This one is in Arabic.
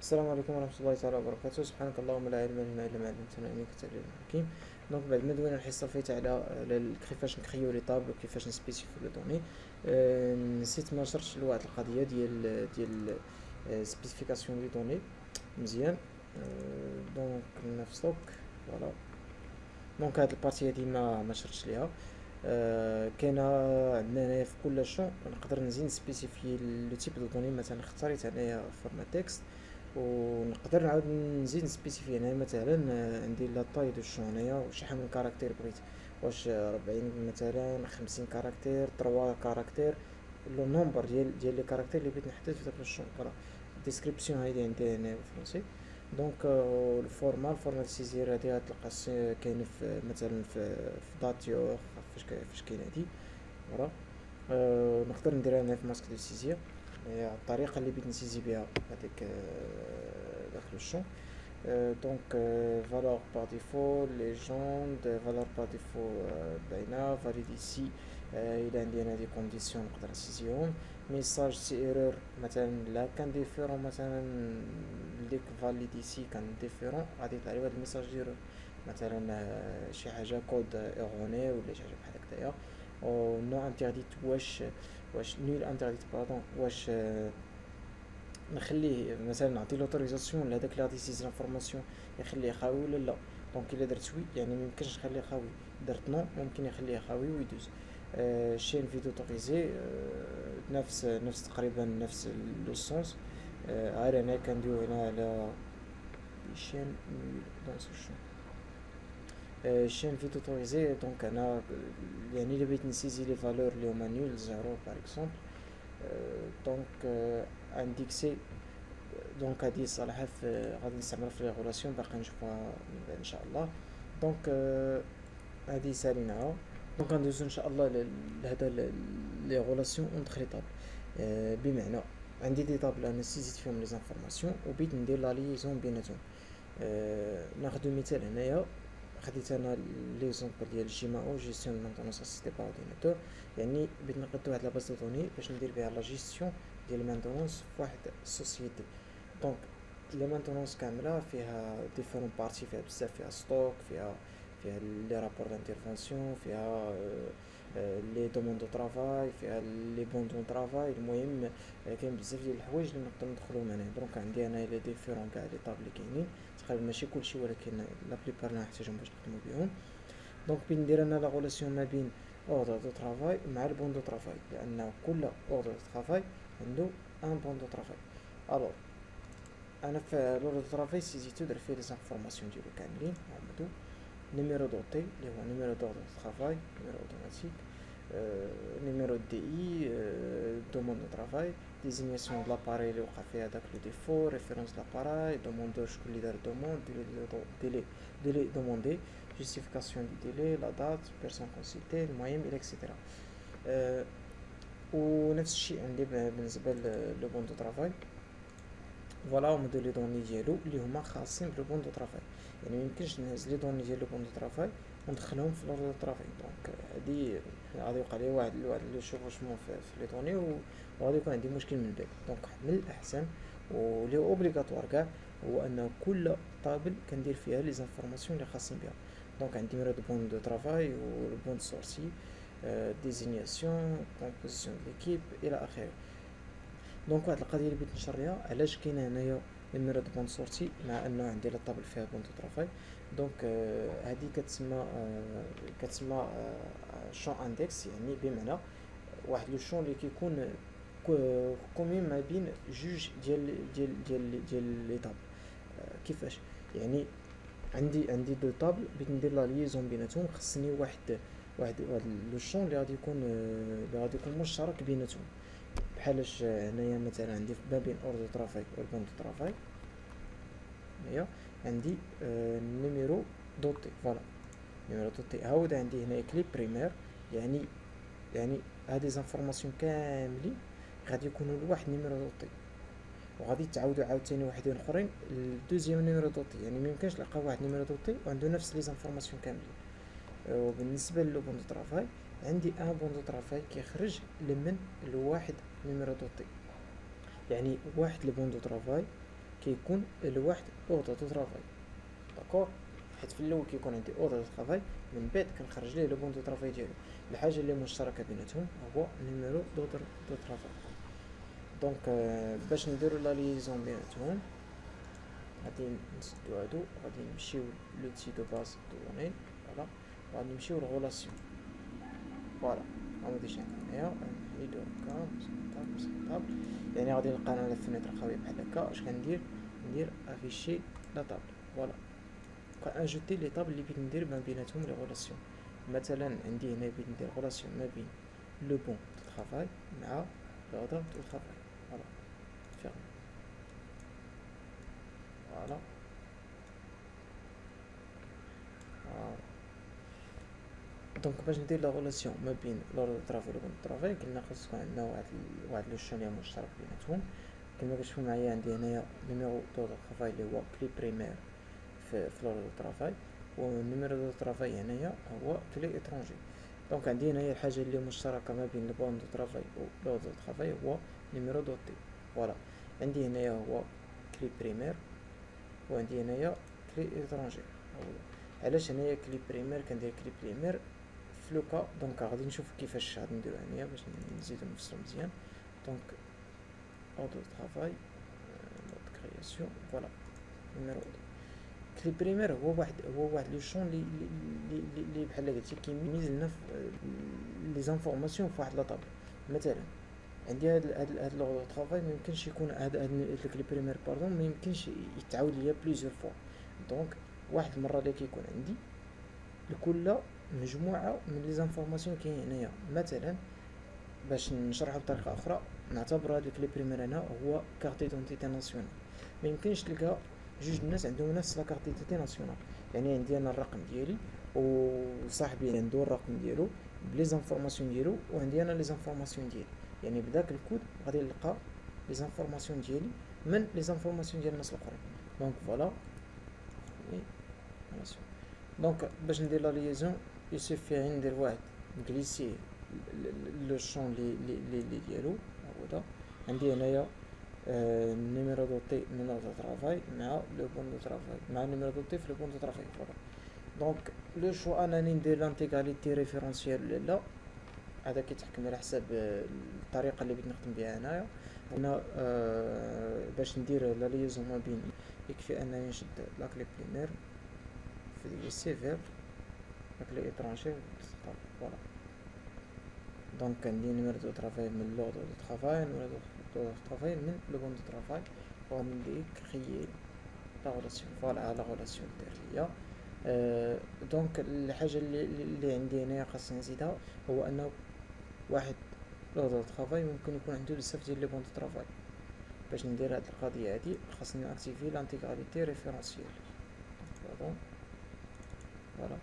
السلام عليكم ورحمة الله تعالى وبركاته. سبحانك اللهم لا علم لنا إلا ما علمتنا إنك أنت العليم الحكيم. دونك بعد ما دوينا الحصة فايت على كيفاش نكريو لي طابل وكيفاش نسبيسيفيو لي دوني. نسيت ما شرحتش لواحد القضية ديال سبيسيفيكاسيون لي دوني مزيان. دونك نفس فوالا. دونك هاد البارتي هادي ما شرحتش ليها. كاينه عندنا هنايا في كل شون نقدر نزيد نسبيسيفي لو تيب دو دوني. مثلا اختاريت انايا فورما تكست ونقدر نعاود نزيد نسبيسيفي هنايا مثلا. عندي لا طاي دو شون هنايا وشحال من كاركتير بغيت، واش 40 مثلا 50 كاركتير 3 كاركتير. لو نومبر ديال لي كاركتير اللي بغيت نحدد في داك الشون فوالا. الديسكريبسيون هادي عندي هنا بالفرنسي. دونك الفورما سيزير هادي غتلقى كاين في مثلا في داتيو فاش كاين هادي فوالا. نقدر نديرها هنا في ماسك دو سيزير، هي الطريقة اللي بغيت نسيزي بها هذاك داخل الشون. دونك فالور بار ديفو ليجوند فالور بار ديفو باينة فاليد ايسي. الى عندي انا دي كونديسيون نقدر نسيزيهم. ميساج سي ايرور مثلا لا كان ديفيرون مثلا ديك فاليد ايسي كان ديفيرون غادي يطلع لي واحد الميساج ديال مثلا شي حاجة كود ايروني ولا شي حاجة بحال هكدايا. او نو انترديت واش نول انترديت باردون واش نخليه مثلا نعطي لوتوريزاسيون لهداك اللي غادي يسيز لانفورماسيون يخليه خاوي ولا لا. دونك الا درت وي يعني ميمكنش نخليه خاوي، درت نو ممكن يخليه خاوي ويدوز. شين فيديو اوتوريزي نفس تقريبا نفس لو سونس. غير هنا كندويو هنا على شين دون سو شون. شين فيديو اوتوريزي دونك انا يعني الا بغيت نسيزي لي فالور اللي هما نول زيرو باغ اكزومبل. دونك انديكسي. دونك هادي صراحة غادي نستعملها في لي غولاسيون باقي نشوفها من بعد ان شاء الله. دونك هادي ساليناها. دونك غندوزو ان شاء الله لهذا لي غولاسيون اونتر لي طابل. بمعنى عندي دي طابل انا سيزيت فيهم لي زانفورماسيون وبغيت ندير لا ليزون بيناتهم. ناخدو مثال هنايا. خديت انا ليزومبل ديال جيماو جيستيون دو مونطونونس اسيستي بار اورديناتور. يعني بغيت نقاد واحد لاباز دو دوني باش ندير بها لا جيستيون ديال المانتونونس فواحد السوسيتي. دونك لا مانتونونس كامله فيها ديفيرون بارتي، فيها بزاف، فيها ستوك، فيها لي رابور دانترفونسيون، فيها لي دوموند دو طرافاي، فيها لي بون دو طرافاي. المهم كاين بزاف ديال الحوايج اللي نقدر ندخلهم هنا. دونك عندي انا لي ديفيرون كاع لي طابل اللي كاينين تقريبا ماشي كلشي ولكن لا بليبار اللي نحتاجهم باش نخدمو بهم. دونك بين ندير انا لا غولاسيون ما بين اوردر دو طرافاي مع البون دو طرافاي، لان كل اوردر دو طرافاي عنده ان بون دو طرافاي. الوغ انا في لوردر دو طرافاي سيزيتو درت فيه لي زانفورماسيون ديالو كاملين عمدو. نيميرو دوتي اللي هو نيميرو دوردر دو طرافاي، نيميرو اوتوماتيك، نيميرو دي اي، دوموند دو طرافاي، ديزينياسيون دو لاباري اللي وقع فيها داك لو ديفو، ريفيرونس لاباراي، دوموندور شكون اللي دار دوموند، ديلي دوموندي، جوستيفيكاسيون دي ديلي، لا دات، بيرسون كونسلتي، المهم الى اكسيتيرا. ونفس الشيء عندي بالنسبه لو بون دو طرافاي. فوالا هما دو لي دوني ديالو اللي هما خاصين بلو بون دو طرافاي. يعني ميمكنش نهز لي دوني ديال لو بون دو طرافاي وندخلهم في لوردر دو طرافاي. دونك هادي غادي يوقع لي واحد لو شوفوشمون في لي دوني وغادي يكون عندي مشكل من البداية. دونك من الاحسن واللي هو اوبليغاتوار كاع هو ان كل طابل كندير فيها لي زانفورماسيون اللي خاصين بها. دونك عندي نيميرو دو بون دو طرافاي و بون دو سورسي، ديزينياسيون، كومبوزيسيون دو ليكيب الى اخره. دونك واحد القضيه اللي بغيت نشرح ليها علاش كاينه هنايا نيميرو دو بون سورتي مع انه عندي لا طابل فيها بون دو طرافاي. دونك هذه كتسمى شون اندكس، يعني بمعنى واحد لو شون اللي كيكون كومين ما بين جوج ديال لي طابل. كيفاش يعني عندي دو طابل بغيت ندير لا ليزون بيناتهم، خصني واحد لو شون اللي غادي يكون مشترك بيناتهم. بحالاش هنايا مثلا عندي ما بين اوردر طرافاي والبون دو طرافاي هنايا عندي نيميرو دوتي فوالا. نيميرو دوتي هاود عندي هنايا كلي بريمير، يعني هادي زانفورماسيون كاملين غادي يكونوا لواحد نيميرو دوتي وغادي تعاودوا عاوتاني وحدين اخرين الدوزيام نيميرو دوتي. يعني ميمكنش نلقى واحد نيميرو دوتي وعنده نفس لي زانفورماسيون كاملين. وبالنسبه للبون دو طرافاي عندي ان بون دو طرافاي كيخرج من الواحد نيميرو دوتي. يعني واحد لو بون دو طرافاي كيكون لواحد اوردر دو طرافاي، داكور. حيت في الاول كيكون عندي اوردر دو طرافاي، من بعد كنخرج ليه لو بون دو طرافاي ديالو. الحاجه اللي مشتركه بيناتهم هو نيميرو دوردر دو طرافاي. دونك باش نديرو لا ليزون بيناتهم غادي نسدو هادو، غادي نمشيو لوتي دو باز دو دوني، فوالا، غادي نمشيو لغولاسيون، فوالا. غادي نمشي هنايا نحيدو هكا طابل، يعني غادي نلقى انا الفينيتر خاويه بحال هكا. اش كندير؟ ندير افيشي لا طابل، فوالا. كنجوتي لي طابل اللي بغيت ندير ما بيناتهم لي غولاسيون. مثلا عندي هنا بغيت ندير غولاسيون ما بين لو بون دو طرافاي مع لوردر دو طرافاي، فوالا، فيرمي، فوالا. دونك باش ندير لا غولاسيون ما بين لوردر دو طرافاي و لو بون دو طرافاي، قلنا خاص يكون عندنا واحد لو شون اللي مشترك بيناتهم. كما كتشوفوا معايا عندي هنايا نيميرو دو طرافاي اللي هو كلي بريمير في لوردر دو طرافاي، والنيميرو دو طرافاي هنايا هو كلي اترونجي. دونك عندي هنايا الحاجه اللي مشتركه ما بين لو بون دو طرافاي و لوردر دو طرافاي هو نيميرو دو تي، فوالا. عندي هنايا هو كلي بريمير، وعندي هنايا كلي اترونجي. علاش هنايا كلي بريمير؟ كندير كلي بريمير في لوكا. دونك غادي نشوف كيفاش غادي نديرو هنايا باش نزيدو نفصلو مزيان. دونك اوردر دو طرافاي، مود كرياسيون، فوالا، نيميرو كلي بريمير هو واحد لو شون اللي بحال قلتي كيميز لنا لي زانفورماسيون في واحد لا طابل. مثلا عندي هاد لوغ دو طرافاي ما يمكنش يكون هاد الكلي بريمير باردون ما يمكنش يتعاود ليا بليزيور فوا. دونك واحد المره اللي كيكون عندي لكل مجموعه من لي زانفورماسيون كاين هنايا. مثلا باش نشرحو بطريقه اخرى، نعتبر هاد الكلي بريمير هنا هو كارت ديدونتيتي ناسيونال. ما يمكنش تلقى جوج الناس عندهم نفس لا كارت ديدونتيتي ناسيونال. يعني عندي انا الرقم ديالي وصاحبي عنده الرقم ديالو بلي زانفورماسيون ديالو، وعندي انا لي زانفورماسيون ديالي. يعني بداك الكود غادي نلقى لي زانفورماسيون ديالي من لي زانفورماسيون ديال الناس الاخرين. دونك فوالا. دونك باش ندير لا ليزون يسوفي غير ندير واحد نكليسي لو شون لي ديالو، هو دا. عندي هنايا النيميرو دو تي من لوغ دو طرافاي مع لو بون دو طرافاي، مع النيميرو دو تي في لو بون دو طرافاي، فوالا. دونك لو شو انني ندير لانتيغاليتي ريفيرونسيال ولا لا، هذا كيتحكم على حساب الطريقه اللي بغيت نخدم بها انايا. هنا باش ندير لا ليزون ما بين، يكفي انني نشد لا كلي بريمير في سيفير لا كلي اترونجي، فوالا. دونك عندي نيميرو دو طرافاي من لوغ دو طرافاي، نيميرو دو طرافاي من لو بون دو طرافاي، وغادي ندير كريي لا غولاسيون، فوالا. لا غولاسيون دير ليا. دونك الحاجه اللي عندي هنايا خاصني نزيدها هو انه واحد لوغ دو طرافاي ممكن يكون عنده بزاف ديال لي بون دو طرافاي. باش ندير هاد القضيه هادي خاصني اكتيفي لانتيغاليتي ريفيرونسيال، فوالا.